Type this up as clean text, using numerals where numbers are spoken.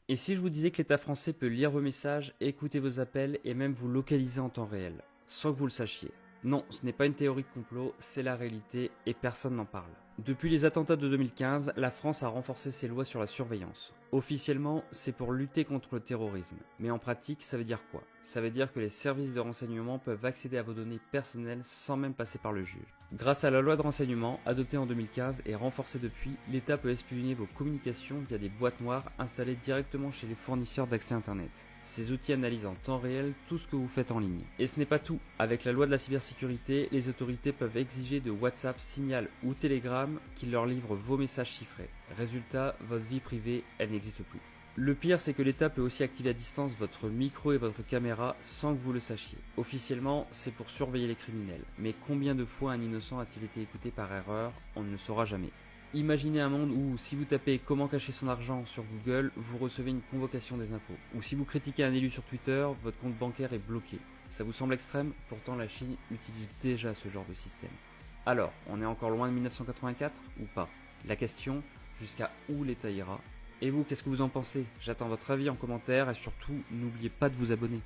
Et si je vous disais que l'État français peut lire vos messages, écouter vos appels et même vous localiser en temps réel, sans que vous le sachiez? Non, ce n'est pas une théorie de complot, c'est la réalité et personne n'en parle. Depuis les attentats de 2015, la France a renforcé ses lois sur la surveillance. Officiellement, c'est pour lutter contre le terrorisme. Mais en pratique, ça veut dire quoi? Ça veut dire que les services de renseignement peuvent accéder à vos données personnelles sans même passer par le juge. Grâce à la loi de renseignement, adoptée en 2015 et renforcée depuis, l'État peut espionner vos communications via des boîtes noires installées directement chez les fournisseurs d'accès Internet. Ces outils analysent en temps réel tout ce que vous faites en ligne. Et ce n'est pas tout. Avec la loi de la cybersécurité, les autorités peuvent exiger de WhatsApp, Signal ou Telegram qu'ils leur livrent vos messages chiffrés. Résultat, votre vie privée, elle n'existe plus. Le pire, c'est que l'État peut aussi activer à distance votre micro et votre caméra sans que vous le sachiez. Officiellement, c'est pour surveiller les criminels. Mais combien de fois un innocent a-t-il été écouté par erreur? On ne le saura jamais. Imaginez un monde où, si vous tapez comment cacher son argent sur Google, vous recevez une convocation des impôts. Ou si vous critiquez un élu sur Twitter, votre compte bancaire est bloqué. Ça vous semble extrême? Pourtant la Chine utilise déjà ce genre de système. Alors, on est encore loin de 1984 ou pas? La question, jusqu'à où l'État ira? Et vous, qu'est-ce que vous en pensez? J'attends votre avis en commentaire et surtout, n'oubliez pas de vous abonner.